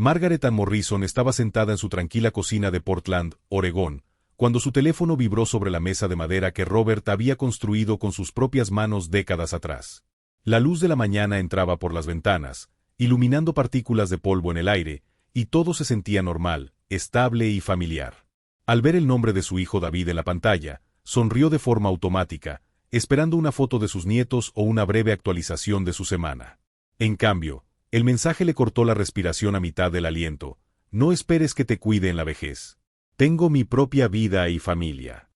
Margaret Ann Morrison estaba sentada en su tranquila cocina de Portland, Oregón, cuando su teléfono vibró sobre la mesa de madera que Robert había construido con sus propias manos décadas atrás. La luz de la mañana entraba por las ventanas, iluminando partículas de polvo en el aire, y todo se sentía normal, estable y familiar. Al ver el nombre de su hijo David en la pantalla, sonrió de forma automática, esperando una foto de sus nietos o una breve actualización de su semana. En cambio, el mensaje le cortó la respiración a mitad del aliento. No esperes que te cuide en la vejez. Tengo mi propia vida y familia.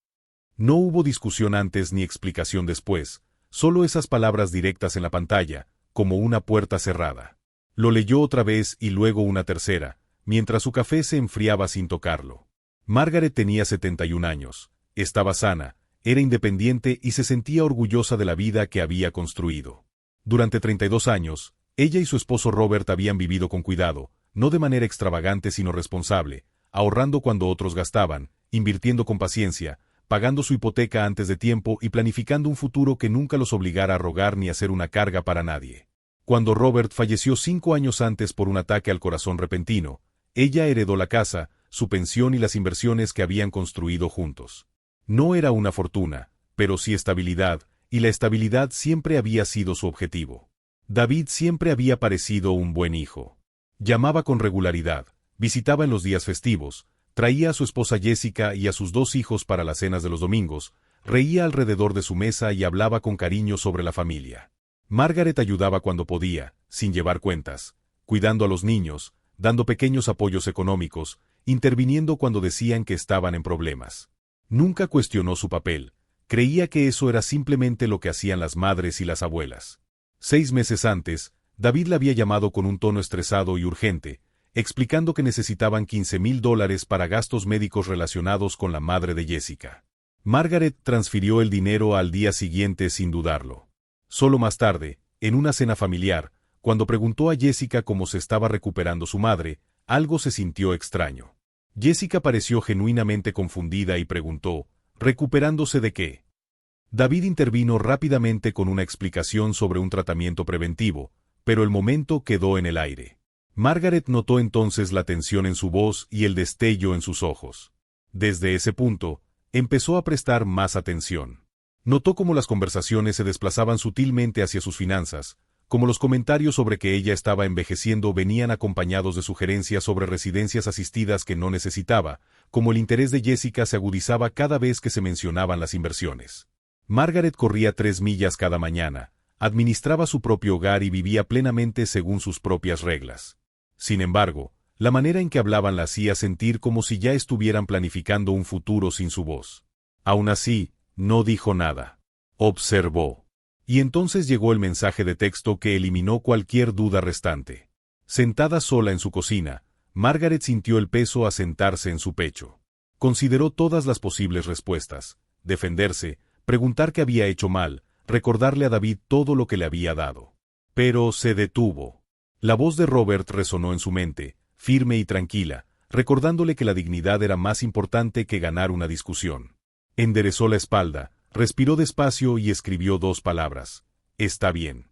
No hubo discusión antes ni explicación después, solo esas palabras directas en la pantalla, como una puerta cerrada. Lo leyó otra vez y luego una tercera, mientras su café se enfriaba sin tocarlo. Margaret tenía 71 años, estaba sana, era independiente y se sentía orgullosa de la vida que había construido. Durante 32 años, ella y su esposo Robert habían vivido con cuidado, no de manera extravagante sino responsable, ahorrando cuando otros gastaban, invirtiendo con paciencia, pagando su hipoteca antes de tiempo y planificando un futuro que nunca los obligara a rogar ni a ser una carga para nadie. Cuando Robert falleció 5 años antes por un ataque al corazón repentino, ella heredó la casa, su pensión y las inversiones que habían construido juntos. No era una fortuna, pero sí estabilidad, y la estabilidad siempre había sido su objetivo. David siempre había parecido un buen hijo. Llamaba con regularidad, visitaba en los días festivos, traía a su esposa Jessica y a sus 2 hijos para las cenas de los domingos, reía alrededor de su mesa y hablaba con cariño sobre la familia. Margaret ayudaba cuando podía, sin llevar cuentas, cuidando a los niños, dando pequeños apoyos económicos, interviniendo cuando decían que estaban en problemas. Nunca cuestionó su papel, creía que eso era simplemente lo que hacían las madres y las abuelas. 6 meses antes, David la había llamado con un tono estresado y urgente, explicando que necesitaban $15,000 para gastos médicos relacionados con la madre de Jessica. Margaret transfirió el dinero al día siguiente sin dudarlo. Solo más tarde, en una cena familiar, cuando preguntó a Jessica cómo se estaba recuperando su madre, algo se sintió extraño. Jessica pareció genuinamente confundida y preguntó, ¿recuperándose de qué? David intervino rápidamente con una explicación sobre un tratamiento preventivo, pero el momento quedó en el aire. Margaret notó entonces la tensión en su voz y el destello en sus ojos. Desde ese punto, empezó a prestar más atención. Notó cómo las conversaciones se desplazaban sutilmente hacia sus finanzas, como los comentarios sobre que ella estaba envejeciendo venían acompañados de sugerencias sobre residencias asistidas que no necesitaba, como el interés de Jessica se agudizaba cada vez que se mencionaban las inversiones. Margaret corría 3 millas cada mañana, administraba su propio hogar y vivía plenamente según sus propias reglas. Sin embargo, la manera en que hablaban la hacía sentir como si ya estuvieran planificando un futuro sin su voz. Aún así, no dijo nada. Observó. Y entonces llegó el mensaje de texto que eliminó cualquier duda restante. Sentada sola en su cocina, Margaret sintió el peso asentarse en su pecho. Consideró todas las posibles respuestas: defenderse, preguntar qué había hecho mal, recordarle a David todo lo que le había dado. Pero se detuvo. La voz de Robert resonó en su mente, firme y tranquila, recordándole que la dignidad era más importante que ganar una discusión. Enderezó la espalda, respiró despacio y escribió 2 palabras: «Está bien».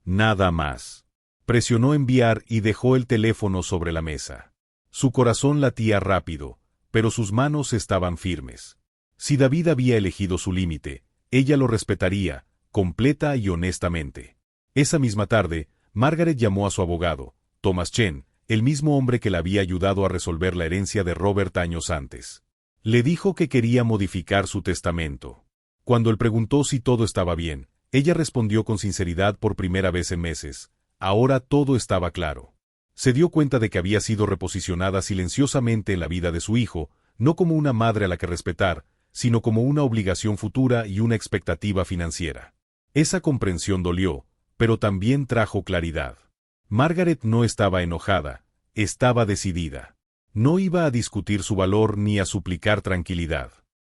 Nada más. Presionó enviar y dejó el teléfono sobre la mesa. Su corazón latía rápido, pero sus manos estaban firmes. Si David había elegido su límite, ella lo respetaría, completa y honestamente. Esa misma tarde, Margaret llamó a su abogado, Thomas Chen, el mismo hombre que la había ayudado a resolver la herencia de Robert años antes. Le dijo que quería modificar su testamento. Cuando él preguntó si todo estaba bien, ella respondió con sinceridad por primera vez en meses: ahora todo estaba claro. Se dio cuenta de que había sido reposicionada silenciosamente en la vida de su hijo, no como una madre a la que respetar, sino como una obligación futura y una expectativa financiera. Esa comprensión dolió, pero también trajo claridad. Margaret no estaba enojada, estaba decidida. No iba a discutir su valor ni a suplicar tranquilidad.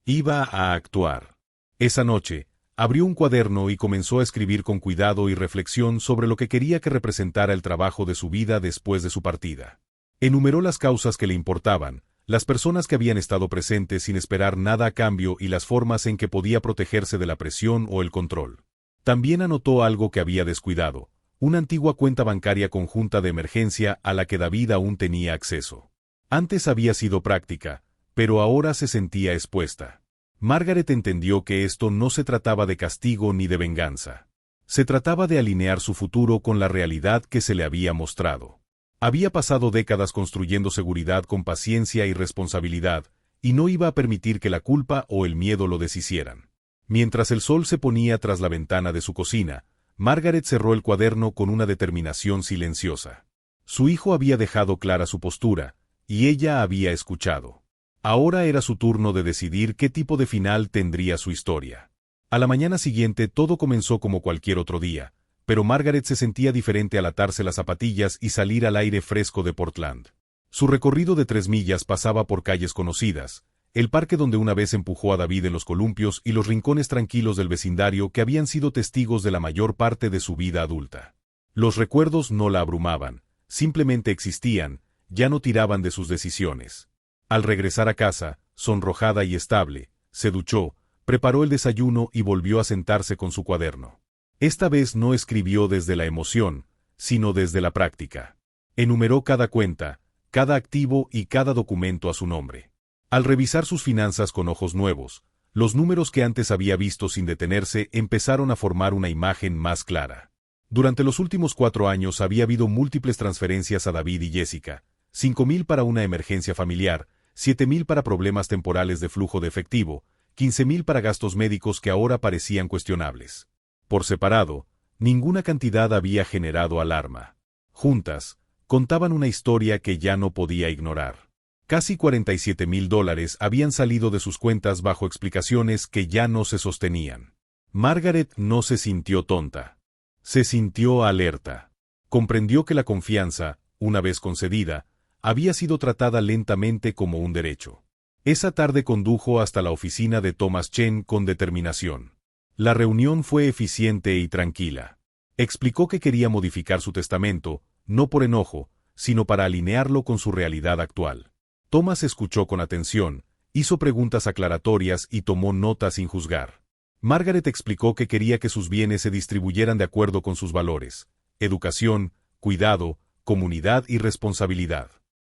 Iba a actuar. Esa noche, abrió un cuaderno y comenzó a escribir con cuidado y reflexión sobre lo que quería que representara el trabajo de su vida después de su partida. Enumeró las causas que le importaban, las personas que habían estado presentes sin esperar nada a cambio y las formas en que podía protegerse de la presión o el control. También anotó algo que había descuidado: una antigua cuenta bancaria conjunta de emergencia a la que David aún tenía acceso. Antes había sido práctica, pero ahora se sentía expuesta. Margaret entendió que esto no se trataba de castigo ni de venganza. Se trataba de alinear su futuro con la realidad que se le había mostrado. Había pasado décadas construyendo seguridad con paciencia y responsabilidad, y no iba a permitir que la culpa o el miedo lo deshicieran. Mientras el sol se ponía tras la ventana de su cocina, Margaret cerró el cuaderno con una determinación silenciosa. Su hijo había dejado clara su postura, y ella había escuchado. Ahora era su turno de decidir qué tipo de final tendría su historia. A la mañana siguiente todo comenzó como cualquier otro día, pero Margaret se sentía diferente al atarse las zapatillas y salir al aire fresco de Portland. Su recorrido de 3 millas pasaba por calles conocidas, el parque donde una vez empujó a David en los columpios y los rincones tranquilos del vecindario que habían sido testigos de la mayor parte de su vida adulta. Los recuerdos no la abrumaban, simplemente existían, ya no tiraban de sus decisiones. Al regresar a casa, sonrojada y estable, se duchó, preparó el desayuno y volvió a sentarse con su cuaderno. Esta vez no escribió desde la emoción, sino desde la práctica. Enumeró cada cuenta, cada activo y cada documento a su nombre. Al revisar sus finanzas con ojos nuevos, los números que antes había visto sin detenerse empezaron a formar una imagen más clara. Durante los últimos 4 años había habido múltiples transferencias a David y Jessica, 5,000 para una emergencia familiar, 7,000 para problemas temporales de flujo de efectivo, 15,000 para gastos médicos que ahora parecían cuestionables. Por separado, ninguna cantidad había generado alarma. Juntas, contaban una historia que ya no podía ignorar. Casi $47,000 habían salido de sus cuentas bajo explicaciones que ya no se sostenían. Margaret no se sintió tonta. Se sintió alerta. Comprendió que la confianza, una vez concedida, había sido tratada lentamente como un derecho. Esa tarde condujo hasta la oficina de Thomas Chen con determinación. La reunión fue eficiente y tranquila. Explicó que quería modificar su testamento, no por enojo, sino para alinearlo con su realidad actual. Thomas escuchó con atención, hizo preguntas aclaratorias y tomó nota sin juzgar. Margaret explicó que quería que sus bienes se distribuyeran de acuerdo con sus valores: educación, cuidado, comunidad y responsabilidad.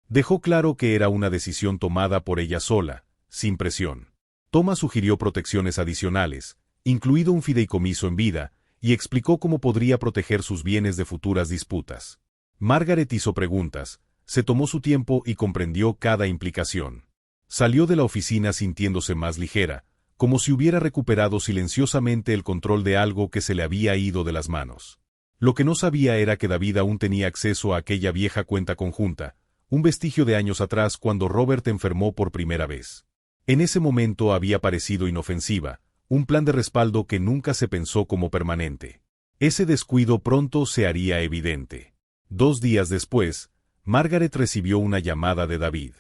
Dejó claro que era una decisión tomada por ella sola, sin presión. Thomas sugirió protecciones adicionales, incluido un fideicomiso en vida, y explicó cómo podría proteger sus bienes de futuras disputas. Margaret hizo preguntas, se tomó su tiempo y comprendió cada implicación. Salió de la oficina sintiéndose más ligera, como si hubiera recuperado silenciosamente el control de algo que se le había ido de las manos. Lo que no sabía era que David aún tenía acceso a aquella vieja cuenta conjunta, un vestigio de años atrás cuando Robert enfermó por primera vez. En ese momento había parecido inofensiva, un plan de respaldo que nunca se pensó como permanente. Ese descuido pronto se haría evidente. 2 días después, Margaret recibió una llamada de David.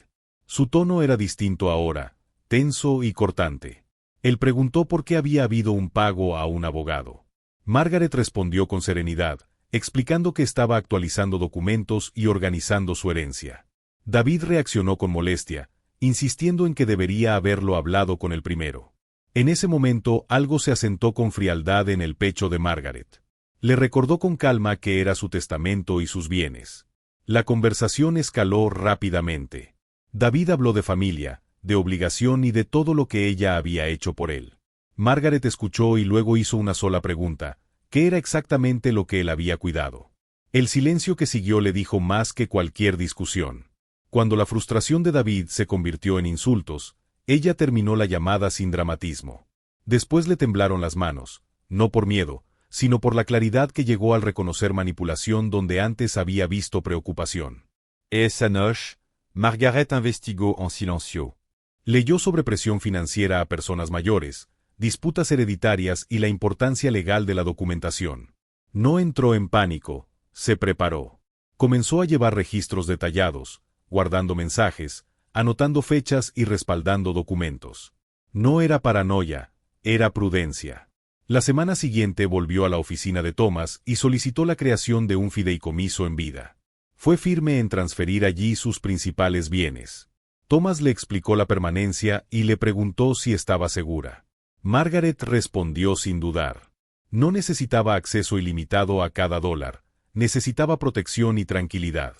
Su tono era distinto ahora, tenso y cortante. Él preguntó por qué había habido un pago a un abogado. Margaret respondió con serenidad, explicando que estaba actualizando documentos y organizando su herencia. David reaccionó con molestia, insistiendo en que debería haberlo hablado con el primero. En ese momento algo se asentó con frialdad en el pecho de Margaret. Le recordó con calma que era su testamento y sus bienes. La conversación escaló rápidamente. David habló de familia, de obligación y de todo lo que ella había hecho por él. Margaret escuchó y luego hizo una sola pregunta: ¿qué era exactamente lo que él había cuidado? El silencio que siguió le dijo más que cualquier discusión. Cuando la frustración de David se convirtió en insultos, ella terminó la llamada sin dramatismo. Después le temblaron las manos, no por miedo, sino por la claridad que llegó al reconocer manipulación donde antes había visto preocupación. Esa noche, Margaret investigó en silencio. Leyó sobre presión financiera a personas mayores, disputas hereditarias y la importancia legal de la documentación. No entró en pánico, se preparó. Comenzó a llevar registros detallados, guardando mensajes, anotando fechas y respaldando documentos. No era paranoia, era prudencia. La semana siguiente volvió a la oficina de Thomas y solicitó la creación de un fideicomiso en vida. Fue firme en transferir allí sus principales bienes. Thomas le explicó la permanencia y le preguntó si estaba segura. Margaret respondió sin dudar. No necesitaba acceso ilimitado a cada dólar, necesitaba protección y tranquilidad.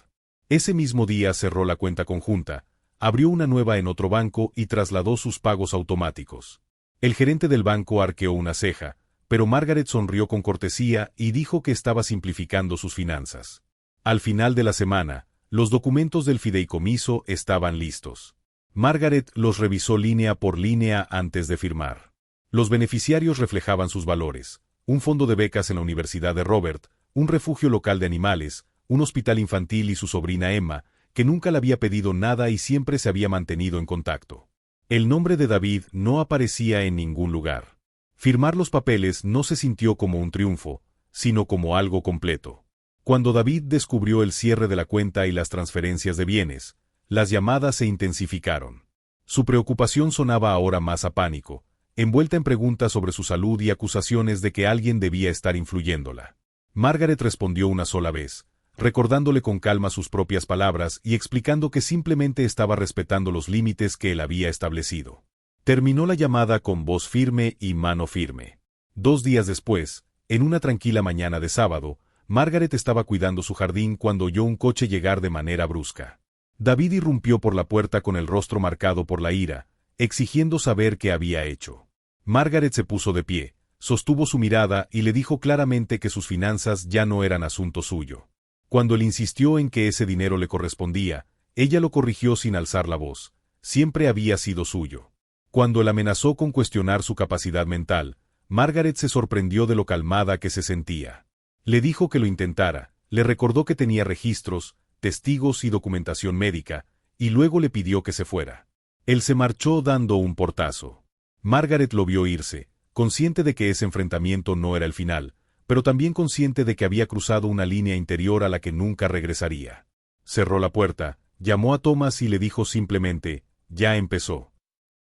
Ese mismo día cerró la cuenta conjunta, abrió una nueva en otro banco y trasladó sus pagos automáticos. El gerente del banco arqueó una ceja, pero Margaret sonrió con cortesía y dijo que estaba simplificando sus finanzas. Al final de la semana, los documentos del fideicomiso estaban listos. Margaret los revisó línea por línea antes de firmar. Los beneficiarios reflejaban sus valores: un fondo de becas en la Universidad de Robert, un refugio local de animales, un hospital infantil y su sobrina Emma, que nunca le había pedido nada y siempre se había mantenido en contacto. El nombre de David no aparecía en ningún lugar. Firmar los papeles no se sintió como un triunfo, sino como algo completo. Cuando David descubrió el cierre de la cuenta y las transferencias de bienes, las llamadas se intensificaron. Su preocupación sonaba ahora más a pánico, envuelta en preguntas sobre su salud y acusaciones de que alguien debía estar influyéndola. Margaret respondió una sola vez, recordándole con calma sus propias palabras y explicando que simplemente estaba respetando los límites que él había establecido. Terminó la llamada con voz firme y mano firme. 2 días después, en una tranquila mañana de sábado, Margaret estaba cuidando su jardín cuando oyó un coche llegar de manera brusca. David irrumpió por la puerta con el rostro marcado por la ira, exigiendo saber qué había hecho. Margaret se puso de pie, sostuvo su mirada y le dijo claramente que sus finanzas ya no eran asunto suyo. Cuando él insistió en que ese dinero le correspondía, ella lo corrigió sin alzar la voz: siempre había sido suyo. Cuando él amenazó con cuestionar su capacidad mental, Margaret se sorprendió de lo calmada que se sentía. Le dijo que lo intentara, le recordó que tenía registros, testigos y documentación médica, y luego le pidió que se fuera. Él se marchó dando un portazo. Margaret lo vio irse, consciente de que ese enfrentamiento no era el final, pero también consciente de que había cruzado una línea interior a la que nunca regresaría. Cerró la puerta, llamó a Thomas y le dijo simplemente: ya empezó.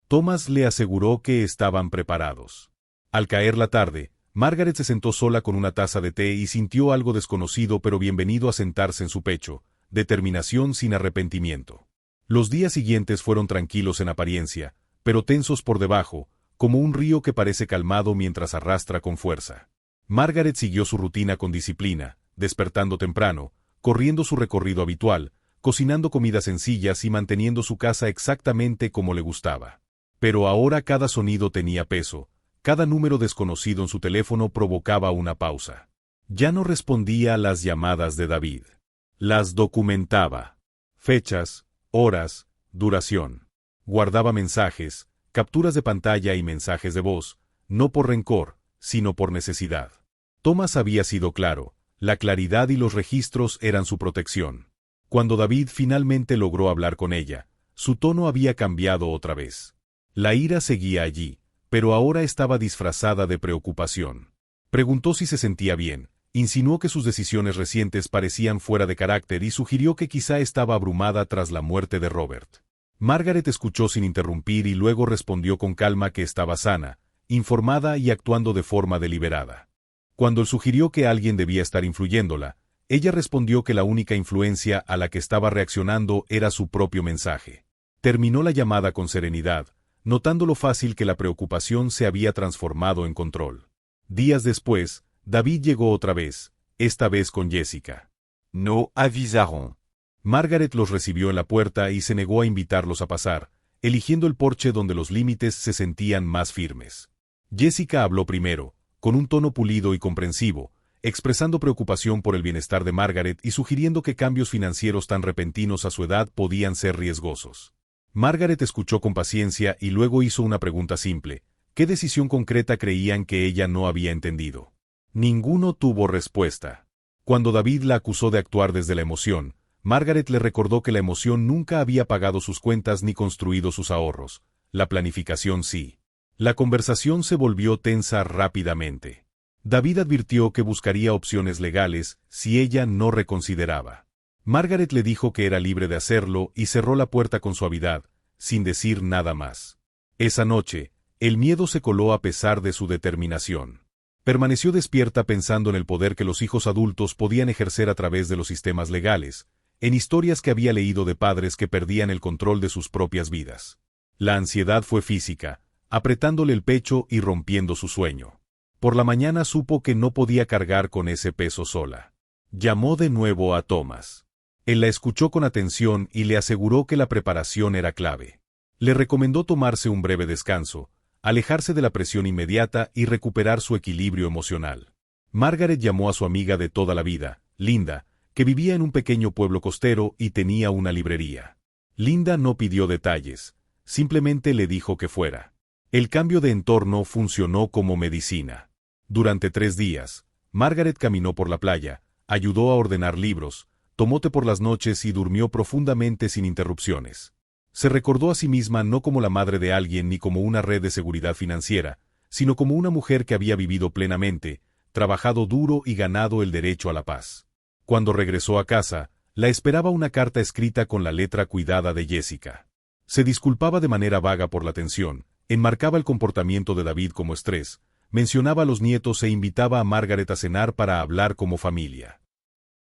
Thomas le aseguró que estaban preparados. Al caer la tarde, Margaret se sentó sola con una taza de té y sintió algo desconocido pero bienvenido a sentarse en su pecho: determinación sin arrepentimiento. Los días siguientes fueron tranquilos en apariencia, pero tensos por debajo, como un río que parece calmado mientras arrastra con fuerza. Margaret siguió su rutina con disciplina, despertando temprano, corriendo su recorrido habitual, cocinando comidas sencillas y manteniendo su casa exactamente como le gustaba. Pero ahora cada sonido tenía peso, cada número desconocido en su teléfono provocaba una pausa. Ya no respondía a las llamadas de David. Las documentaba. Fechas, horas, duración. Guardaba mensajes, capturas de pantalla y mensajes de voz, no por rencor, sino por necesidad. Thomas había sido claro: la claridad y los registros eran su protección. Cuando David finalmente logró hablar con ella, su tono había cambiado otra vez. La ira seguía allí, pero ahora estaba disfrazada de preocupación. Preguntó si se sentía bien, insinuó que sus decisiones recientes parecían fuera de carácter y sugirió que quizá estaba abrumada tras la muerte de Robert. Margaret escuchó sin interrumpir y luego respondió con calma que estaba sana, informada y actuando de forma deliberada. Cuando él sugirió que alguien debía estar influyéndola, ella respondió que la única influencia a la que estaba reaccionando era su propio mensaje. Terminó la llamada con serenidad, notando lo fácil que la preocupación se había transformado en control. Días después, David llegó otra vez, esta vez con Jessica. Nous aviserons. Margaret los recibió en la puerta y se negó a invitarlos a pasar, eligiendo el porche donde los límites se sentían más firmes. Jessica habló primero, con un tono pulido y comprensivo, expresando preocupación por el bienestar de Margaret y sugiriendo que cambios financieros tan repentinos a su edad podían ser riesgosos. Margaret escuchó con paciencia y luego hizo una pregunta simple: ¿qué decisión concreta creían que ella no había entendido? Ninguno tuvo respuesta. Cuando David la acusó de actuar desde la emoción, Margaret le recordó que la emoción nunca había pagado sus cuentas ni construido sus ahorros. La planificación sí. La conversación se volvió tensa rápidamente. David advirtió que buscaría opciones legales si ella no reconsideraba. Margaret le dijo que era libre de hacerlo y cerró la puerta con suavidad, sin decir nada más. Esa noche, el miedo se coló a pesar de su determinación. Permaneció despierta pensando en el poder que los hijos adultos podían ejercer a través de los sistemas legales, en historias que había leído de padres que perdían el control de sus propias vidas. La ansiedad fue física, apretándole el pecho y rompiendo su sueño. Por la mañana supo que no podía cargar con ese peso sola. Llamó de nuevo a Thomas. Él la escuchó con atención y le aseguró que la preparación era clave. Le recomendó tomarse un breve descanso, alejarse de la presión inmediata y recuperar su equilibrio emocional. Margaret llamó a su amiga de toda la vida, Linda, que vivía en un pequeño pueblo costero y tenía una librería. Linda no pidió detalles, simplemente le dijo que fuera. El cambio de entorno funcionó como medicina. Durante 3 días, Margaret caminó por la playa, ayudó a ordenar libros, tomó té por las noches y durmió profundamente sin interrupciones. Se recordó a sí misma no como la madre de alguien ni como una red de seguridad financiera, sino como una mujer que había vivido plenamente, trabajado duro y ganado el derecho a la paz. Cuando regresó a casa, la esperaba una carta escrita con la letra cuidada de Jessica. Se disculpaba de manera vaga por la tensión, enmarcaba el comportamiento de David como estrés, mencionaba a los nietos e invitaba a Margaret a cenar para hablar como familia.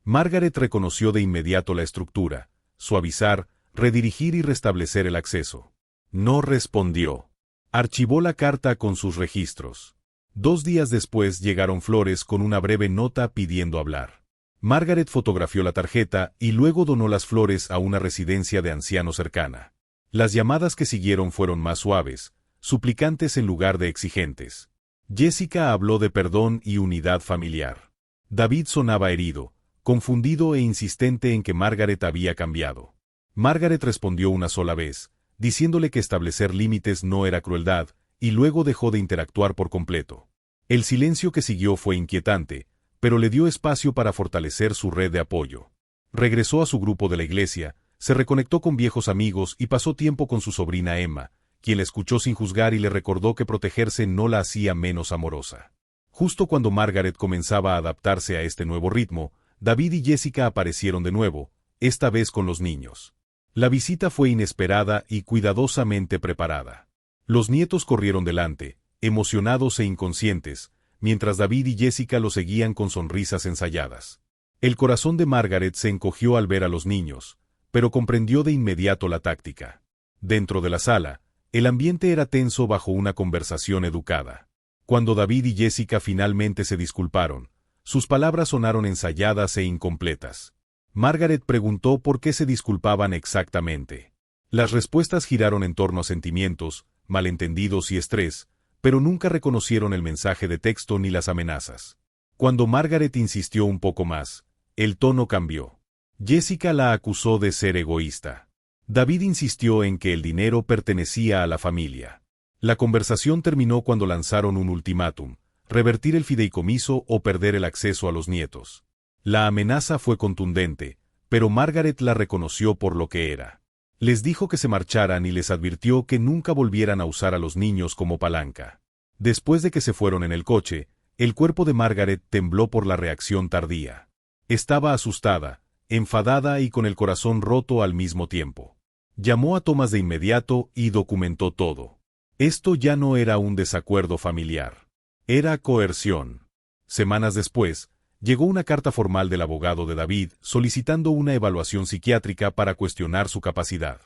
Margaret reconoció de inmediato la estructura: suavizar, redirigir y restablecer el acceso. No respondió. Archivó la carta con sus registros. 2 días después llegaron flores con una breve nota pidiendo hablar. Margaret fotografió la tarjeta y luego donó las flores a una residencia de ancianos cercana. Las llamadas que siguieron fueron más suaves, suplicantes en lugar de exigentes. Jessica habló de perdón y unidad familiar. David sonaba herido, confundido e insistente en que Margaret había cambiado. Margaret respondió una sola vez, diciéndole que establecer límites no era crueldad, y luego dejó de interactuar por completo. El silencio que siguió fue inquietante, pero le dio espacio para fortalecer su red de apoyo. Regresó a su grupo de la iglesia, se reconectó con viejos amigos y pasó tiempo con su sobrina Emma, quien la escuchó sin juzgar y le recordó que protegerse no la hacía menos amorosa. Justo cuando Margaret comenzaba a adaptarse a este nuevo ritmo, David y Jessica aparecieron de nuevo, esta vez con los niños. La visita fue inesperada y cuidadosamente preparada. Los nietos corrieron delante, emocionados e inconscientes, mientras David y Jessica lo seguían con sonrisas ensayadas. El corazón de Margaret se encogió al ver a los niños, pero comprendió de inmediato la táctica. Dentro de la sala, el ambiente era tenso bajo una conversación educada. Cuando David y Jessica finalmente se disculparon, sus palabras sonaron ensayadas e incompletas. Margaret preguntó por qué se disculpaban exactamente. Las respuestas giraron en torno a sentimientos, malentendidos y estrés, pero nunca reconocieron el mensaje de texto ni las amenazas. Cuando Margaret insistió un poco más, el tono cambió. Jessica la acusó de ser egoísta. David insistió en que el dinero pertenecía a la familia. La conversación terminó cuando lanzaron un ultimátum: revertir el fideicomiso o perder el acceso a los nietos. La amenaza fue contundente, pero Margaret la reconoció por lo que era. Les dijo que se marcharan y les advirtió que nunca volvieran a usar a los niños como palanca. Después de que se fueron en el coche, el cuerpo de Margaret tembló por la reacción tardía. Estaba asustada, enfadada y con el corazón roto al mismo tiempo. Llamó a Thomas de inmediato y documentó todo. Esto ya no era un desacuerdo familiar. Era coerción. Semanas después, llegó una carta formal del abogado de David solicitando una evaluación psiquiátrica para cuestionar su capacidad.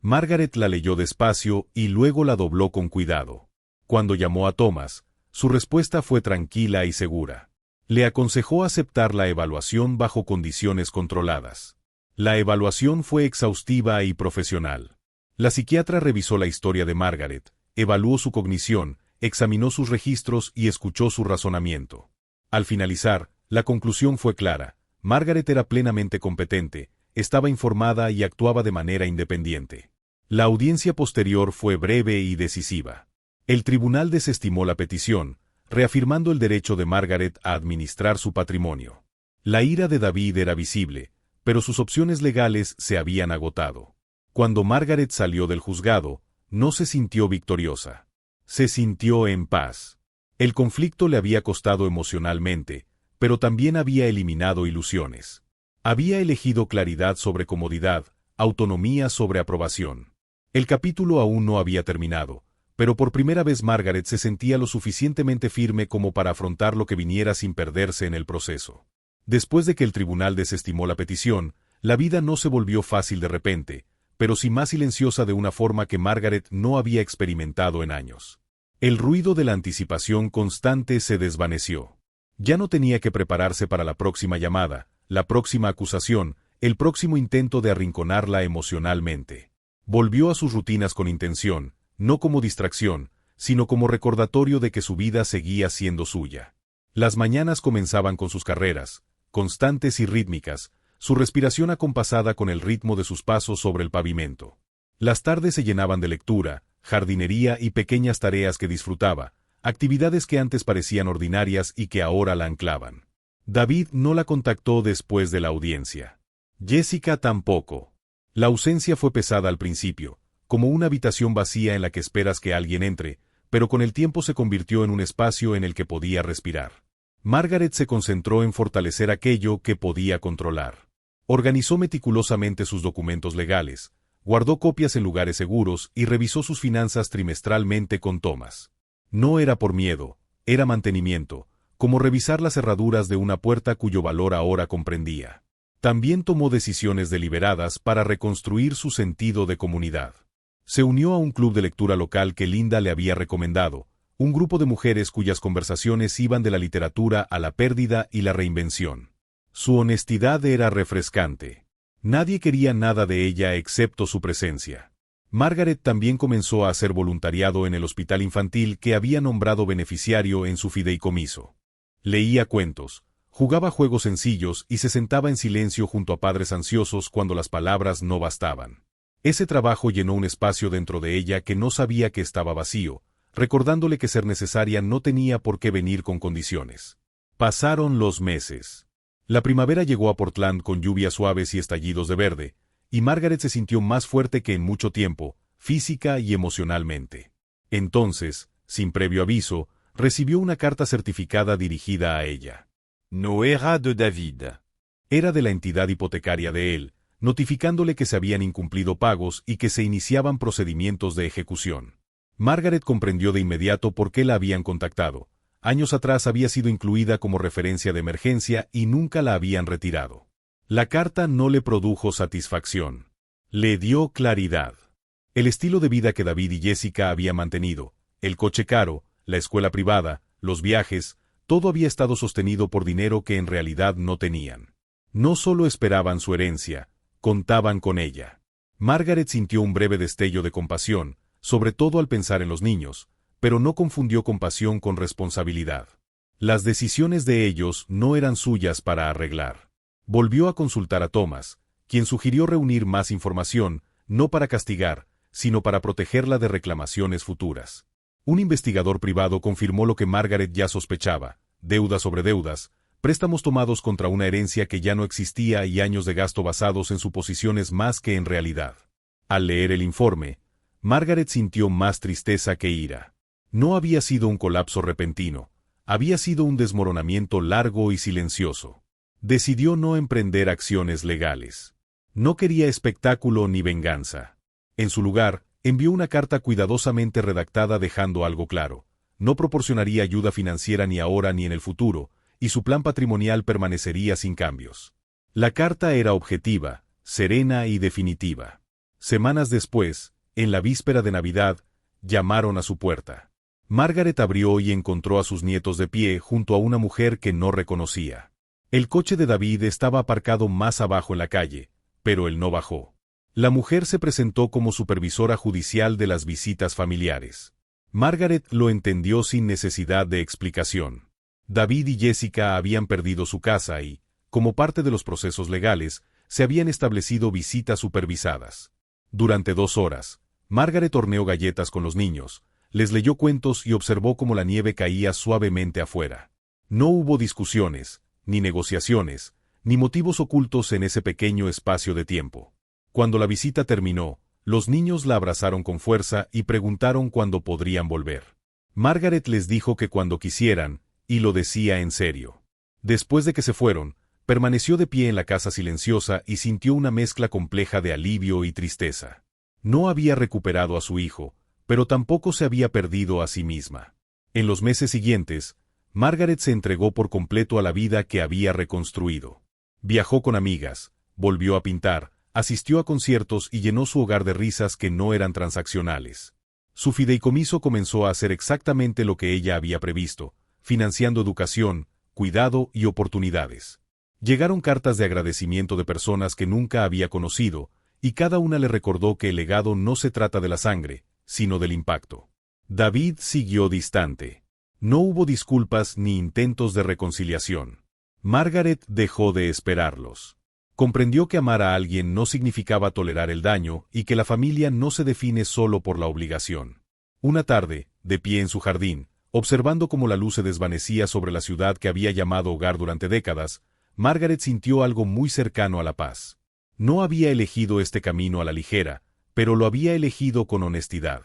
Margaret la leyó despacio y luego la dobló con cuidado. Cuando llamó a Thomas, su respuesta fue tranquila y segura. Le aconsejó aceptar la evaluación bajo condiciones controladas. La evaluación fue exhaustiva y profesional. La psiquiatra revisó la historia de Margaret, evaluó su cognición, examinó sus registros y escuchó su razonamiento. Al finalizar, la conclusión fue clara: Margaret era plenamente competente, estaba informada y actuaba de manera independiente. La audiencia posterior fue breve y decisiva. El tribunal desestimó la petición, reafirmando el derecho de Margaret a administrar su patrimonio. La ira de David era visible, pero sus opciones legales se habían agotado. Cuando Margaret salió del juzgado, no se sintió victoriosa. Se sintió en paz. El conflicto le había costado emocionalmente, pero también había eliminado ilusiones. Había elegido claridad sobre comodidad, autonomía sobre aprobación. El capítulo aún no había terminado, pero por primera vez Margaret se sentía lo suficientemente firme como para afrontar lo que viniera sin perderse en el proceso. Después de que el tribunal desestimó la petición, la vida no se volvió fácil de repente, pero sí más silenciosa de una forma que Margaret no había experimentado en años. El ruido de la anticipación constante se desvaneció. Ya no tenía que prepararse para la próxima llamada, la próxima acusación, el próximo intento de arrinconarla emocionalmente. Volvió a sus rutinas con intención, no como distracción, sino como recordatorio de que su vida seguía siendo suya. Las mañanas comenzaban con sus carreras, constantes y rítmicas, su respiración acompasada con el ritmo de sus pasos sobre el pavimento. Las tardes se llenaban de lectura, jardinería y pequeñas tareas que disfrutaba, actividades que antes parecían ordinarias y que ahora la anclaban. David no la contactó después de la audiencia. Jessica tampoco. La ausencia fue pesada al principio, como una habitación vacía en la que esperas que alguien entre, pero con el tiempo se convirtió en un espacio en el que podía respirar. Margaret se concentró en fortalecer aquello que podía controlar. Organizó meticulosamente sus documentos legales, guardó copias en lugares seguros y revisó sus finanzas trimestralmente con Thomas. No era por miedo, era mantenimiento, como revisar las cerraduras de una puerta cuyo valor ahora comprendía. También tomó decisiones deliberadas para reconstruir su sentido de comunidad. Se unió a un club de lectura local que Linda le había recomendado, un grupo de mujeres cuyas conversaciones iban de la literatura a la pérdida y la reinvención. Su honestidad era refrescante. Nadie quería nada de ella excepto su presencia. Margaret también comenzó a hacer voluntariado en el hospital infantil que había nombrado beneficiario en su fideicomiso. Leía cuentos, jugaba juegos sencillos y se sentaba en silencio junto a padres ansiosos cuando las palabras no bastaban. Ese trabajo llenó un espacio dentro de ella que no sabía que estaba vacío, recordándole que ser necesaria no tenía por qué venir con condiciones. Pasaron los meses. La primavera llegó a Portland con lluvias suaves y estallidos de verde, y Margaret se sintió más fuerte que en mucho tiempo, física y emocionalmente. Entonces, sin previo aviso, recibió una carta certificada dirigida a ella. No era de David. Era de la entidad hipotecaria de él, notificándole que se habían incumplido pagos y que se iniciaban procedimientos de ejecución. Margaret comprendió de inmediato por qué la habían contactado. Años atrás había sido incluida como referencia de emergencia y nunca la habían retirado. La carta no le produjo satisfacción. Le dio claridad. El estilo de vida que David y Jessica habían mantenido, el coche caro, la escuela privada, los viajes, todo había estado sostenido por dinero que en realidad no tenían. No solo esperaban su herencia, contaban con ella. Margaret sintió un breve destello de compasión, sobre todo al pensar en los niños, pero no confundió compasión con responsabilidad. Las decisiones de ellos no eran suyas para arreglar. Volvió a consultar a Thomas, quien sugirió reunir más información, no para castigar, sino para protegerla de reclamaciones futuras. Un investigador privado confirmó lo que Margaret ya sospechaba: deudas sobre deudas, préstamos tomados contra una herencia que ya no existía y años de gasto basados en suposiciones más que en realidad. Al leer el informe, Margaret sintió más tristeza que ira. No había sido un colapso repentino, había sido un desmoronamiento largo y silencioso. Decidió no emprender acciones legales. No quería espectáculo ni venganza. En su lugar, envió una carta cuidadosamente redactada dejando algo claro: no proporcionaría ayuda financiera ni ahora ni en el futuro, y su plan patrimonial permanecería sin cambios. La carta era objetiva, serena y definitiva. Semanas después, en la víspera de Navidad, llamaron a su puerta. Margaret abrió y encontró a sus nietos de pie junto a una mujer que no reconocía. El coche de David estaba aparcado más abajo en la calle, pero él no bajó. La mujer se presentó como supervisora judicial de las visitas familiares. Margaret lo entendió sin necesidad de explicación. David y Jessica habían perdido su casa y, como parte de los procesos legales, se habían establecido visitas supervisadas. Durante 2 horas, Margaret horneó galletas con los niños, les leyó cuentos y observó cómo la nieve caía suavemente afuera. No hubo discusiones, ni negociaciones, ni motivos ocultos en ese pequeño espacio de tiempo. Cuando la visita terminó, los niños la abrazaron con fuerza y preguntaron cuándo podrían volver. Margaret les dijo que cuando quisieran, y lo decía en serio. Después de que se fueron, permaneció de pie en la casa silenciosa y sintió una mezcla compleja de alivio y tristeza. No había recuperado a su hijo, pero tampoco se había perdido a sí misma. En los meses siguientes, Margaret se entregó por completo a la vida que había reconstruido. Viajó con amigas, volvió a pintar, asistió a conciertos y llenó su hogar de risas que no eran transaccionales. Su fideicomiso comenzó a hacer exactamente lo que ella había previsto, financiando educación, cuidado y oportunidades. Llegaron cartas de agradecimiento de personas que nunca había conocido, y cada una le recordó que el legado no se trata de la sangre, sino del impacto. David siguió distante. No hubo disculpas ni intentos de reconciliación. Margaret dejó de esperarlos. Comprendió que amar a alguien no significaba tolerar el daño y que la familia no se define solo por la obligación. Una tarde, de pie en su jardín, observando cómo la luz se desvanecía sobre la ciudad que había llamado hogar durante décadas, Margaret sintió algo muy cercano a la paz. No había elegido este camino a la ligera, pero lo había elegido con honestidad.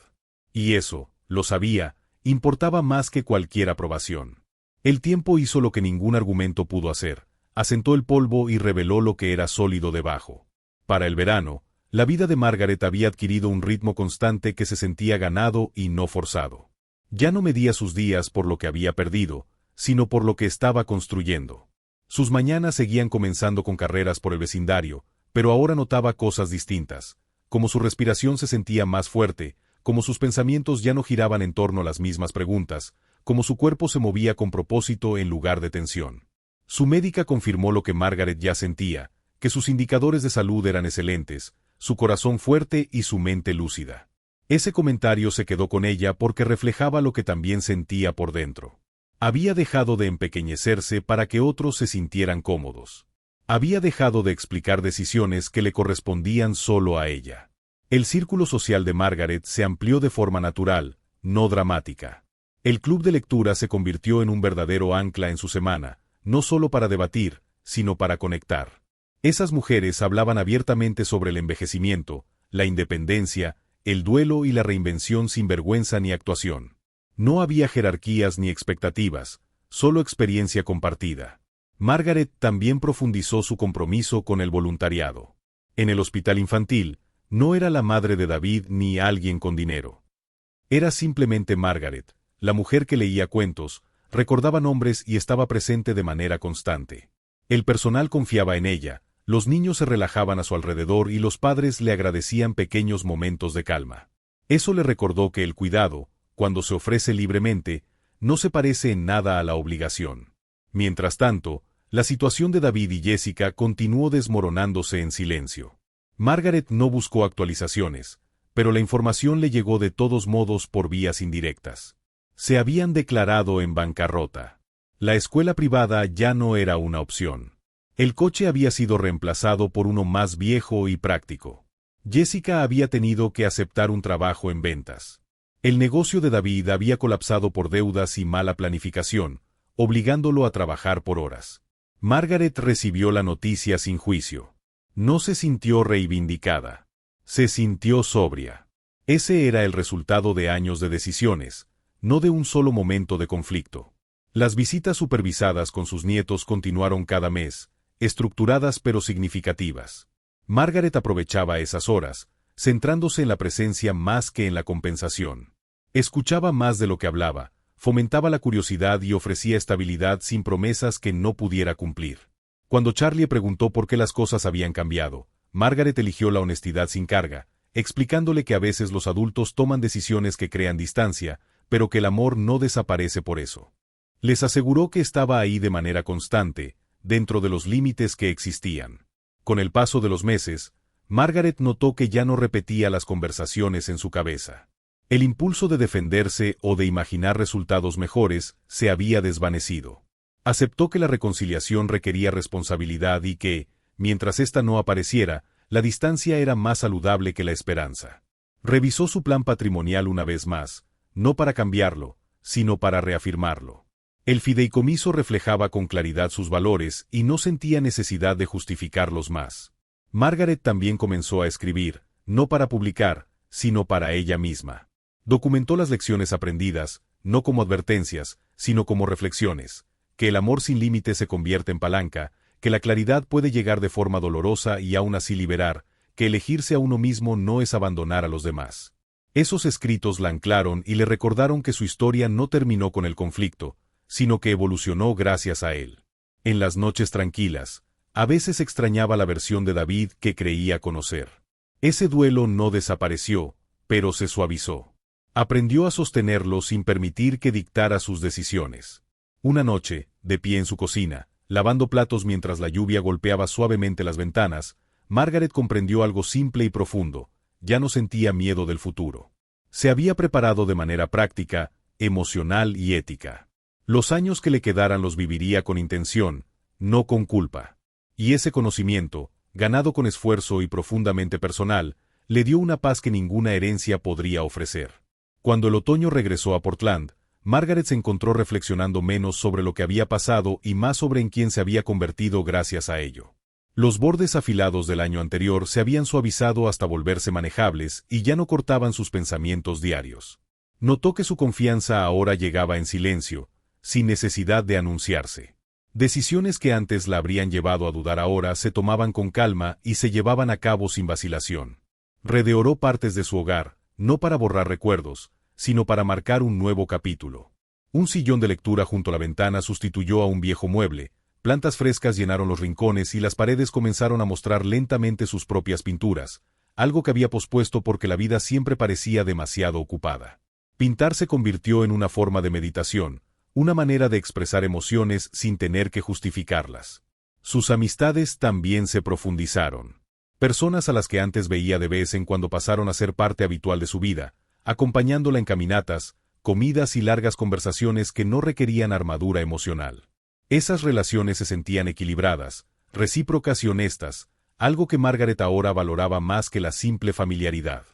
Y eso, lo sabía, importaba más que cualquier aprobación. El tiempo hizo lo que ningún argumento pudo hacer, asentó el polvo y reveló lo que era sólido debajo. Para el verano, la vida de Margaret había adquirido un ritmo constante que se sentía ganado y no forzado. Ya no medía sus días por lo que había perdido, sino por lo que estaba construyendo. Sus mañanas seguían comenzando con carreras por el vecindario, pero ahora notaba cosas distintas, como su respiración se sentía más fuerte, como sus pensamientos ya no giraban en torno a las mismas preguntas, como su cuerpo se movía con propósito en lugar de tensión. Su médica confirmó lo que Margaret ya sentía, que sus indicadores de salud eran excelentes, su corazón fuerte y su mente lúcida. Ese comentario se quedó con ella porque reflejaba lo que también sentía por dentro. Había dejado de empequeñecerse para que otros se sintieran cómodos. Había dejado de explicar decisiones que le correspondían solo a ella. El círculo social de Margaret se amplió de forma natural, no dramática. El club de lectura se convirtió en un verdadero ancla en su semana, no solo para debatir, sino para conectar. Esas mujeres hablaban abiertamente sobre el envejecimiento, la independencia, el duelo y la reinvención sin vergüenza ni actuación. No había jerarquías ni expectativas, solo experiencia compartida. Margaret también profundizó su compromiso con el voluntariado. En el hospital infantil, no era la madre de David ni alguien con dinero. Era simplemente Margaret, la mujer que leía cuentos, recordaba nombres y estaba presente de manera constante. El personal confiaba en ella, los niños se relajaban a su alrededor y los padres le agradecían pequeños momentos de calma. Eso le recordó que el cuidado, cuando se ofrece libremente, no se parece en nada a la obligación. Mientras tanto, la situación de David y Jessica continuó desmoronándose en silencio. Margaret no buscó actualizaciones, pero la información le llegó de todos modos por vías indirectas. Se habían declarado en bancarrota. La escuela privada ya no era una opción. El coche había sido reemplazado por uno más viejo y práctico. Jessica había tenido que aceptar un trabajo en ventas. El negocio de David había colapsado por deudas y mala planificación, obligándolo a trabajar por horas. Margaret recibió la noticia sin juicio. No se sintió reivindicada. Se sintió sobria. Ese era el resultado de años de decisiones, no de un solo momento de conflicto. Las visitas supervisadas con sus nietos continuaron cada mes, estructuradas pero significativas. Margaret aprovechaba esas horas, centrándose en la presencia más que en la compensación. Escuchaba más de lo que hablaba, fomentaba la curiosidad y ofrecía estabilidad sin promesas que no pudiera cumplir. Cuando Charlie preguntó por qué las cosas habían cambiado, Margaret eligió la honestidad sin carga, explicándole que a veces los adultos toman decisiones que crean distancia, pero que el amor no desaparece por eso. Les aseguró que estaba ahí de manera constante, dentro de los límites que existían. Con el paso de los meses, Margaret notó que ya no repetía las conversaciones en su cabeza. El impulso de defenderse o de imaginar resultados mejores se había desvanecido. Aceptó que la reconciliación requería responsabilidad y que, mientras ésta no apareciera, la distancia era más saludable que la esperanza. Revisó su plan patrimonial una vez más, no para cambiarlo, sino para reafirmarlo. El fideicomiso reflejaba con claridad sus valores y no sentía necesidad de justificarlos más. Margaret también comenzó a escribir, no para publicar, sino para ella misma. Documentó las lecciones aprendidas, no como advertencias, sino como reflexiones, que el amor sin límites se convierte en palanca, que la claridad puede llegar de forma dolorosa y aún así liberar, que elegirse a uno mismo no es abandonar a los demás. Esos escritos la anclaron y le recordaron que su historia no terminó con el conflicto, sino que evolucionó gracias a él. En las noches tranquilas, a veces extrañaba la versión de David que creía conocer. Ese duelo no desapareció, pero se suavizó. Aprendió a sostenerlo sin permitir que dictara sus decisiones. Una noche, de pie en su cocina, lavando platos mientras la lluvia golpeaba suavemente las ventanas, Margaret comprendió algo simple y profundo: ya no sentía miedo del futuro. Se había preparado de manera práctica, emocional y ética. Los años que le quedaran los viviría con intención, no con culpa. Y ese conocimiento, ganado con esfuerzo y profundamente personal, le dio una paz que ninguna herencia podría ofrecer. Cuando el otoño regresó a Portland, Margaret se encontró reflexionando menos sobre lo que había pasado y más sobre en quién se había convertido gracias a ello. Los bordes afilados del año anterior se habían suavizado hasta volverse manejables y ya no cortaban sus pensamientos diarios. Notó que su confianza ahora llegaba en silencio, sin necesidad de anunciarse. Decisiones que antes la habrían llevado a dudar ahora se tomaban con calma y se llevaban a cabo sin vacilación. Redecoró partes de su hogar, no para borrar recuerdos, sino para marcar un nuevo capítulo. Un sillón de lectura junto a la ventana sustituyó a un viejo mueble, plantas frescas llenaron los rincones y las paredes comenzaron a mostrar lentamente sus propias pinturas, algo que había pospuesto porque la vida siempre parecía demasiado ocupada. Pintar se convirtió en una forma de meditación, una manera de expresar emociones sin tener que justificarlas. Sus amistades también se profundizaron. Personas a las que antes veía de vez en cuando pasaron a ser parte habitual de su vida, acompañándola en caminatas, comidas y largas conversaciones que no requerían armadura emocional. Esas relaciones se sentían equilibradas, recíprocas y honestas, algo que Margaret ahora valoraba más que la simple familiaridad.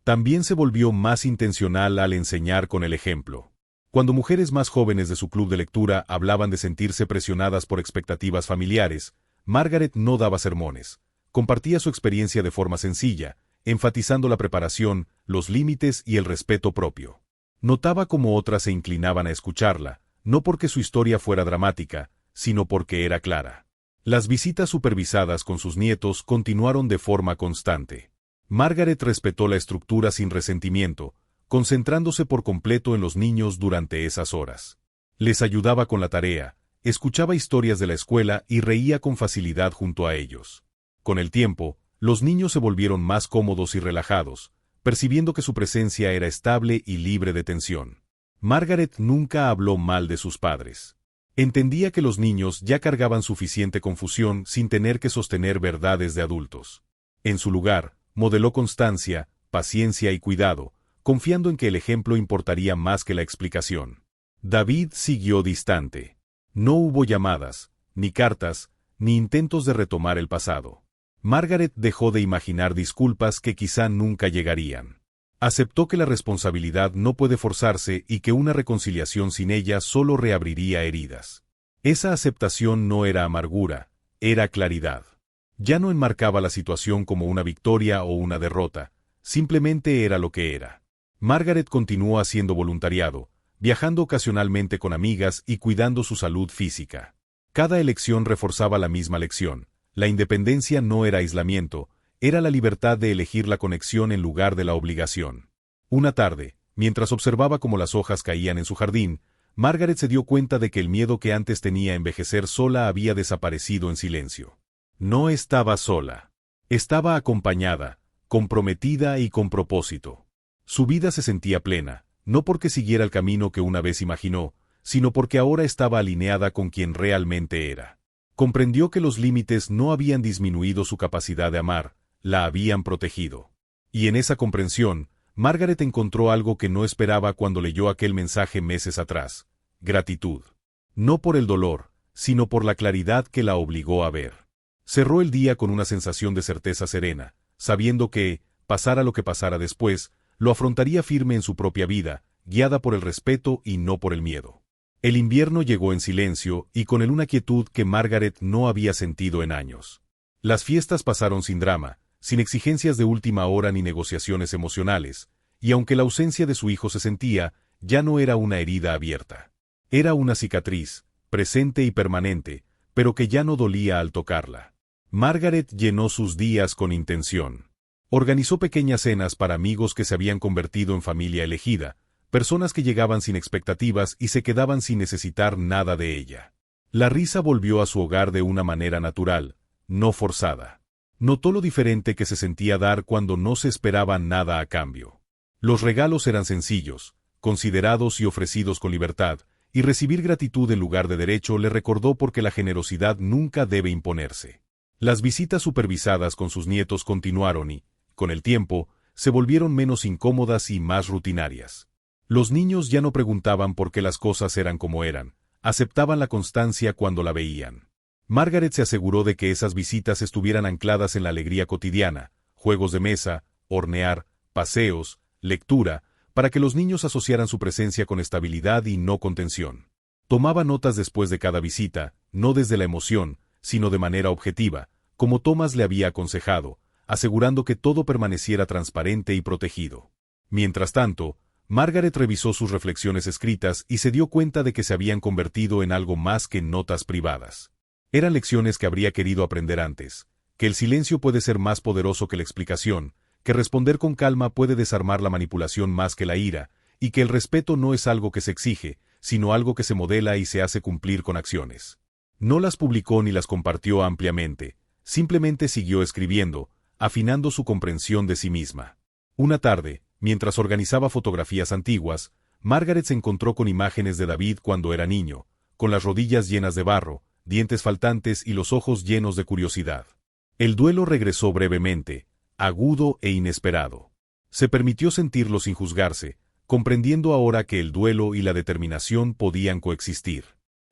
También se volvió más intencional al enseñar con el ejemplo. Cuando mujeres más jóvenes de su club de lectura hablaban de sentirse presionadas por expectativas familiares, Margaret no daba sermones. Compartía su experiencia de forma sencilla, enfatizando la preparación, los límites y el respeto propio. Notaba cómo otras se inclinaban a escucharla, no porque su historia fuera dramática, sino porque era clara. Las visitas supervisadas con sus nietos continuaron de forma constante. Margaret respetó la estructura sin resentimiento, concentrándose por completo en los niños durante esas horas. Les ayudaba con la tarea, escuchaba historias de la escuela y reía con facilidad junto a ellos. Con el tiempo, los niños se volvieron más cómodos y relajados, percibiendo que su presencia era estable y libre de tensión. Margaret nunca habló mal de sus padres. Entendía que los niños ya cargaban suficiente confusión sin tener que sostener verdades de adultos. En su lugar, modeló constancia, paciencia y cuidado, confiando en que el ejemplo importaría más que la explicación. David siguió distante. No hubo llamadas, ni cartas, ni intentos de retomar el pasado. Margaret dejó de imaginar disculpas que quizá nunca llegarían. Aceptó que la responsabilidad no puede forzarse y que una reconciliación sin ella solo reabriría heridas. Esa aceptación no era amargura, era claridad. Ya no enmarcaba la situación como una victoria o una derrota, simplemente era lo que era. Margaret continuó haciendo voluntariado, viajando ocasionalmente con amigas y cuidando su salud física. Cada elección reforzaba la misma lección. La independencia no era aislamiento, era la libertad de elegir la conexión en lugar de la obligación. Una tarde, mientras observaba cómo las hojas caían en su jardín, Margaret se dio cuenta de que el miedo que antes tenía a envejecer sola había desaparecido en silencio. No estaba sola. Estaba acompañada, comprometida y con propósito. Su vida se sentía plena, no porque siguiera el camino que una vez imaginó, sino porque ahora estaba alineada con quien realmente era. Comprendió que los límites no habían disminuido su capacidad de amar, la habían protegido. Y en esa comprensión, Margaret encontró algo que no esperaba cuando leyó aquel mensaje meses atrás: gratitud. No por el dolor, sino por la claridad que la obligó a ver. Cerró el día con una sensación de certeza serena, sabiendo que, pasara lo que pasara después, lo afrontaría firme en su propia vida, guiada por el respeto y no por el miedo. El invierno llegó en silencio y con él una quietud que Margaret no había sentido en años. Las fiestas pasaron sin drama, sin exigencias de última hora ni negociaciones emocionales, y aunque la ausencia de su hijo se sentía, ya no era una herida abierta. Era una cicatriz, presente y permanente, pero que ya no dolía al tocarla. Margaret llenó sus días con intención. Organizó pequeñas cenas para amigos que se habían convertido en familia elegida, personas que llegaban sin expectativas y se quedaban sin necesitar nada de ella. La risa volvió a su hogar de una manera natural, no forzada. Notó lo diferente que se sentía dar cuando no se esperaba nada a cambio. Los regalos eran sencillos, considerados y ofrecidos con libertad, y recibir gratitud en lugar de derecho le recordó porque la generosidad nunca debe imponerse. Las visitas supervisadas con sus nietos continuaron y, con el tiempo, se volvieron menos incómodas y más rutinarias. Los niños ya no preguntaban por qué las cosas eran como eran, aceptaban la constancia cuando la veían. Margaret se aseguró de que esas visitas estuvieran ancladas en la alegría cotidiana, juegos de mesa, hornear, paseos, lectura, para que los niños asociaran su presencia con estabilidad y no con tensión. Tomaba notas después de cada visita, no desde la emoción, sino de manera objetiva, como Thomas le había aconsejado, asegurando que todo permaneciera transparente y protegido. Mientras tanto, Margaret revisó sus reflexiones escritas y se dio cuenta de que se habían convertido en algo más que notas privadas. Eran lecciones que habría querido aprender antes, que el silencio puede ser más poderoso que la explicación, que responder con calma puede desarmar la manipulación más que la ira, y que el respeto no es algo que se exige, sino algo que se modela y se hace cumplir con acciones. No las publicó ni las compartió ampliamente, simplemente siguió escribiendo, afinando su comprensión de sí misma. Una tarde, mientras organizaba fotografías antiguas, Margaret se encontró con imágenes de David cuando era niño, con las rodillas llenas de barro, dientes faltantes y los ojos llenos de curiosidad. El duelo regresó brevemente, agudo e inesperado. Se permitió sentirlo sin juzgarse, comprendiendo ahora que el duelo y la determinación podían coexistir.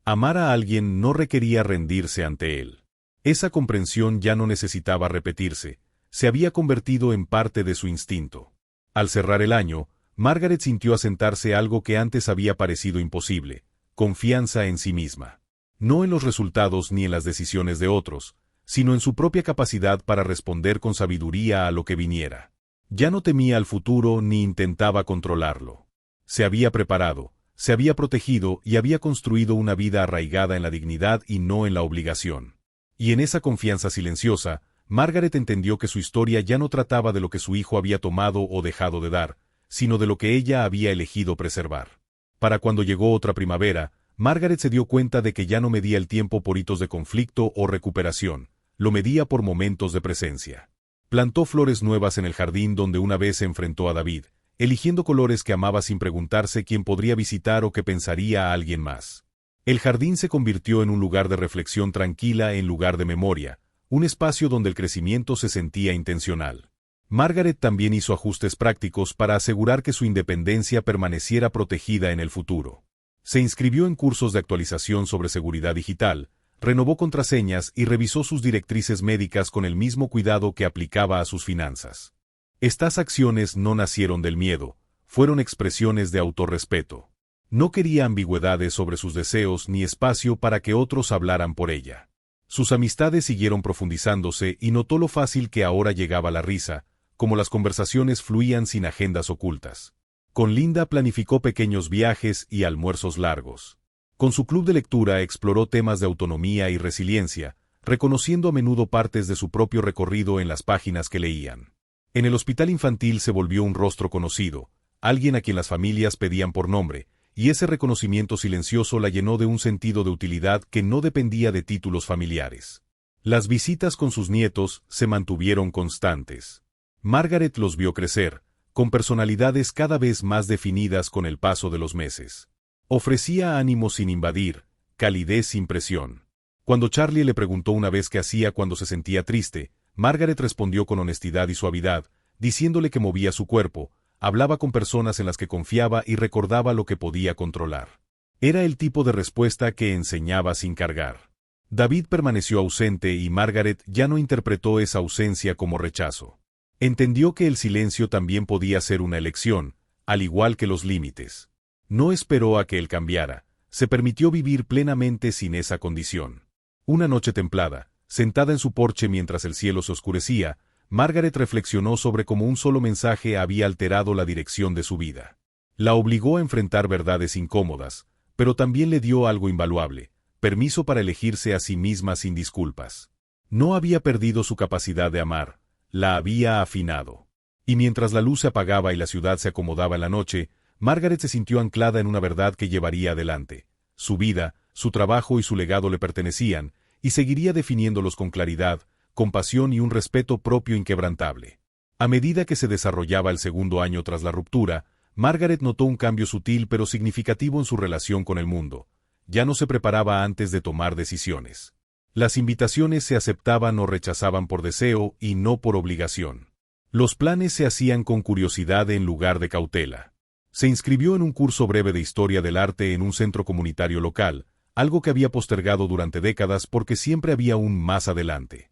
Amar a alguien no requería rendirse ante él. Esa comprensión ya no necesitaba repetirse, se había convertido en parte de su instinto. Al cerrar el año, Margaret sintió asentarse algo que antes había parecido imposible: confianza en sí misma. No en los resultados ni en las decisiones de otros, sino en su propia capacidad para responder con sabiduría a lo que viniera. Ya no temía al futuro ni intentaba controlarlo. Se había preparado, se había protegido y había construido una vida arraigada en la dignidad y no en la obligación. Y en esa confianza silenciosa, Margaret entendió que su historia ya no trataba de lo que su hijo había tomado o dejado de dar, sino de lo que ella había elegido preservar. Para cuando llegó otra primavera, Margaret se dio cuenta de que ya no medía el tiempo por hitos de conflicto o recuperación, lo medía por momentos de presencia. Plantó flores nuevas en el jardín donde una vez se enfrentó a David, eligiendo colores que amaba sin preguntarse quién podría visitar o qué pensaría a alguien más. El jardín se convirtió en un lugar de reflexión tranquila en lugar de memoria, un espacio donde el crecimiento se sentía intencional. Margaret también hizo ajustes prácticos para asegurar que su independencia permaneciera protegida en el futuro. Se inscribió en cursos de actualización sobre seguridad digital, renovó contraseñas y revisó sus directrices médicas con el mismo cuidado que aplicaba a sus finanzas. Estas acciones no nacieron del miedo, fueron expresiones de autorrespeto. No quería ambigüedades sobre sus deseos ni espacio para que otros hablaran por ella. Sus amistades siguieron profundizándose y notó lo fácil que ahora llegaba la risa, como las conversaciones fluían sin agendas ocultas. Con Linda planificó pequeños viajes y almuerzos largos. Con su club de lectura exploró temas de autonomía y resiliencia, reconociendo a menudo partes de su propio recorrido en las páginas que leían. En el hospital infantil se volvió un rostro conocido, alguien a quien las familias pedían por nombre, y ese reconocimiento silencioso la llenó de un sentido de utilidad que no dependía de títulos familiares. Las visitas con sus nietos se mantuvieron constantes. Margaret los vio crecer, con personalidades cada vez más definidas con el paso de los meses. Ofrecía ánimo sin invadir, calidez sin presión. Cuando Charlie le preguntó una vez qué hacía cuando se sentía triste, Margaret respondió con honestidad y suavidad, diciéndole que movía su cuerpo, hablaba con personas en las que confiaba y recordaba lo que podía controlar. Era el tipo de respuesta que enseñaba sin cargar. David permaneció ausente y Margaret ya no interpretó esa ausencia como rechazo. Entendió que el silencio también podía ser una elección, al igual que los límites. No esperó a que él cambiara, se permitió vivir plenamente sin esa condición. Una noche templada, sentada en su porche mientras el cielo se oscurecía, Margaret reflexionó sobre cómo un solo mensaje había alterado la dirección de su vida. La obligó a enfrentar verdades incómodas, pero también le dio algo invaluable: permiso para elegirse a sí misma sin disculpas. No había perdido su capacidad de amar, la había afinado. Y mientras la luz se apagaba y la ciudad se acomodaba en la noche, Margaret se sintió anclada en una verdad que llevaría adelante. Su vida, su trabajo y su legado le pertenecían, y seguiría definiéndolos con claridad, compasión y un respeto propio inquebrantable. A medida que se desarrollaba el segundo año tras la ruptura, Margaret notó un cambio sutil pero significativo en su relación con el mundo. Ya no se preparaba antes de tomar decisiones. Las invitaciones se aceptaban o rechazaban por deseo y no por obligación. Los planes se hacían con curiosidad en lugar de cautela. Se inscribió en un curso breve de historia del arte en un centro comunitario local, algo que había postergado durante décadas porque siempre había un más adelante.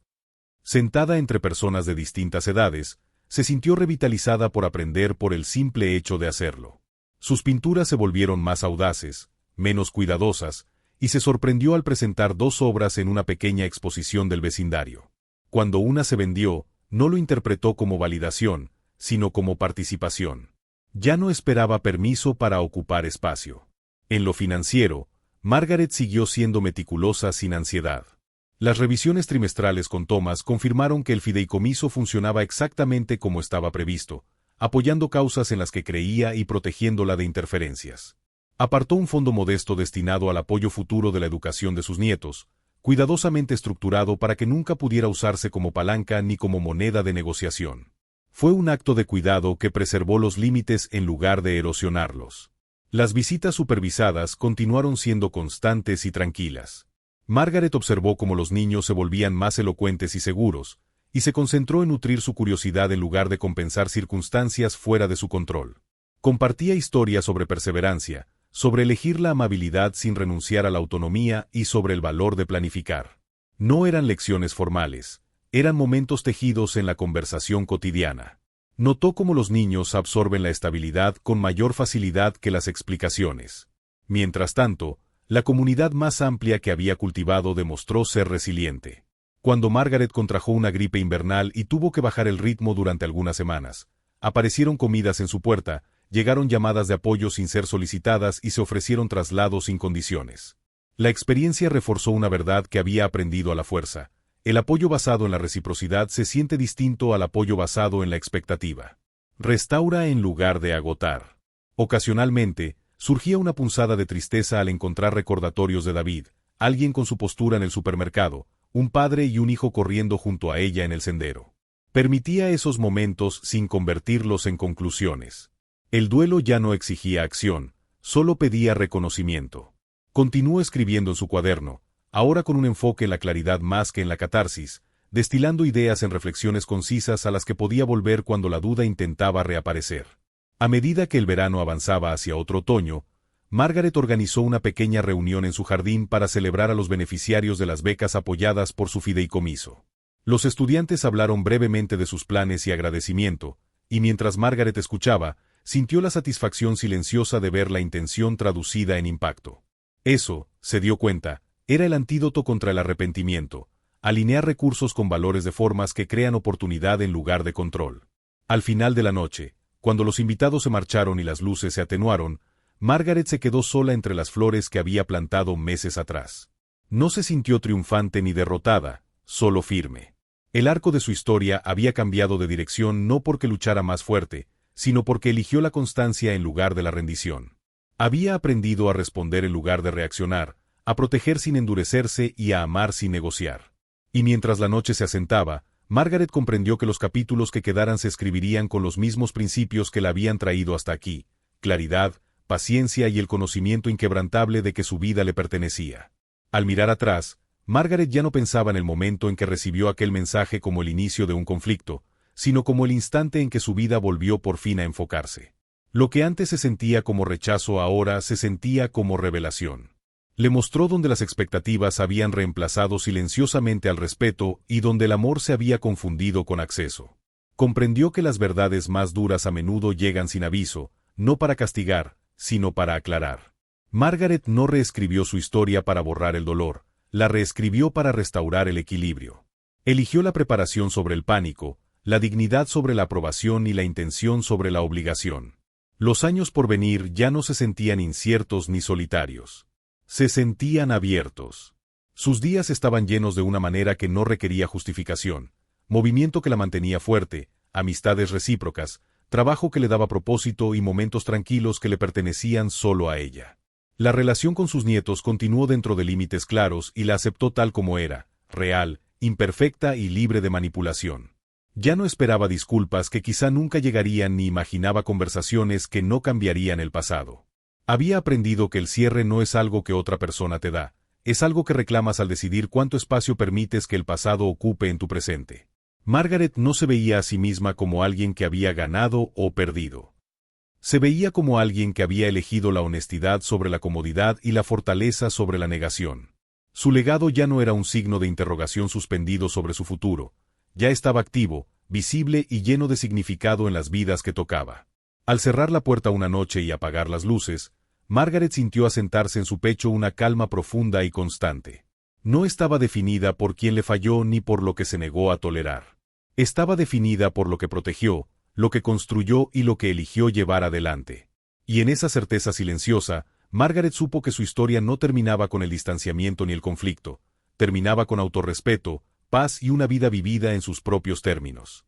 Sentada entre personas de distintas edades, se sintió revitalizada por aprender por el simple hecho de hacerlo. Sus pinturas se volvieron más audaces, menos cuidadosas, y se sorprendió al presentar 2 obras en una pequeña exposición del vecindario. Cuando una se vendió, no lo interpretó como validación, sino como participación. Ya no esperaba permiso para ocupar espacio. En lo financiero, Margaret siguió siendo meticulosa sin ansiedad. Las revisiones trimestrales con Thomas confirmaron que el fideicomiso funcionaba exactamente como estaba previsto, apoyando causas en las que creía y protegiéndola de interferencias. Apartó un fondo modesto destinado al apoyo futuro de la educación de sus nietos, cuidadosamente estructurado para que nunca pudiera usarse como palanca ni como moneda de negociación. Fue un acto de cuidado que preservó los límites en lugar de erosionarlos. Las visitas supervisadas continuaron siendo constantes y tranquilas. Margaret observó cómo los niños se volvían más elocuentes y seguros, y se concentró en nutrir su curiosidad en lugar de compensar circunstancias fuera de su control. Compartía historias sobre perseverancia, sobre elegir la amabilidad sin renunciar a la autonomía y sobre el valor de planificar. No eran lecciones formales, eran momentos tejidos en la conversación cotidiana. Notó cómo los niños absorben la estabilidad con mayor facilidad que las explicaciones. Mientras tanto, la comunidad más amplia que había cultivado demostró ser resiliente. Cuando Margaret contrajo una gripe invernal y tuvo que bajar el ritmo durante algunas semanas, aparecieron comidas en su puerta, llegaron llamadas de apoyo sin ser solicitadas y se ofrecieron traslados sin condiciones. La experiencia reforzó una verdad que había aprendido a la fuerza. El apoyo basado en la reciprocidad se siente distinto al apoyo basado en la expectativa. Restaura en lugar de agotar. Ocasionalmente, surgía una punzada de tristeza al encontrar recordatorios de David, alguien con su postura en el supermercado, un padre y un hijo corriendo junto a ella en el sendero. Permitía esos momentos sin convertirlos en conclusiones. El duelo ya no exigía acción, solo pedía reconocimiento. Continuó escribiendo en su cuaderno, ahora con un enfoque en la claridad más que en la catarsis, destilando ideas en reflexiones concisas a las que podía volver cuando la duda intentaba reaparecer. A medida que el verano avanzaba hacia otro otoño, Margaret organizó una pequeña reunión en su jardín para celebrar a los beneficiarios de las becas apoyadas por su fideicomiso. Los estudiantes hablaron brevemente de sus planes y agradecimiento, y mientras Margaret escuchaba, sintió la satisfacción silenciosa de ver la intención traducida en impacto. Eso, se dio cuenta, era el antídoto contra el arrepentimiento, alinear recursos con valores de formas que crean oportunidad en lugar de control. Al final de la noche, cuando los invitados se marcharon y las luces se atenuaron, Margaret se quedó sola entre las flores que había plantado meses atrás. No se sintió triunfante ni derrotada, solo firme. El arco de su historia había cambiado de dirección no porque luchara más fuerte, sino porque eligió la constancia en lugar de la rendición. Había aprendido a responder en lugar de reaccionar, a proteger sin endurecerse y a amar sin negociar. Y mientras la noche se asentaba, Margaret comprendió que los capítulos que quedaran se escribirían con los mismos principios que la habían traído hasta aquí: claridad, paciencia y el conocimiento inquebrantable de que su vida le pertenecía. Al mirar atrás, Margaret ya no pensaba en el momento en que recibió aquel mensaje como el inicio de un conflicto, sino como el instante en que su vida volvió por fin a enfocarse. Lo que antes se sentía como rechazo ahora se sentía como revelación. Le mostró donde las expectativas habían reemplazado silenciosamente al respeto y donde el amor se había confundido con acceso. Comprendió que las verdades más duras a menudo llegan sin aviso, no para castigar, sino para aclarar. Margaret no reescribió su historia para borrar el dolor, la reescribió para restaurar el equilibrio. Eligió la preparación sobre el pánico, la dignidad sobre la aprobación y la intención sobre la obligación. Los años por venir ya no se sentían inciertos ni solitarios. Se sentían abiertos. Sus días estaban llenos de una manera que no requería justificación, movimiento que la mantenía fuerte, amistades recíprocas, trabajo que le daba propósito y momentos tranquilos que le pertenecían solo a ella. La relación con sus nietos continuó dentro de límites claros y la aceptó tal como era, real, imperfecta y libre de manipulación. Ya no esperaba disculpas que quizá nunca llegarían ni imaginaba conversaciones que no cambiarían el pasado. Había aprendido que el cierre no es algo que otra persona te da, es algo que reclamas al decidir cuánto espacio permites que el pasado ocupe en tu presente. Margaret no se veía a sí misma como alguien que había ganado o perdido. Se veía como alguien que había elegido la honestidad sobre la comodidad y la fortaleza sobre la negación. Su legado ya no era un signo de interrogación suspendido sobre su futuro, ya estaba activo, visible y lleno de significado en las vidas que tocaba. Al cerrar la puerta una noche y apagar las luces, Margaret sintió asentarse en su pecho una calma profunda y constante. No estaba definida por quien le falló ni por lo que se negó a tolerar. Estaba definida por lo que protegió, lo que construyó y lo que eligió llevar adelante. Y en esa certeza silenciosa, Margaret supo que su historia no terminaba con el distanciamiento ni el conflicto, terminaba con autorrespeto, paz y una vida vivida en sus propios términos.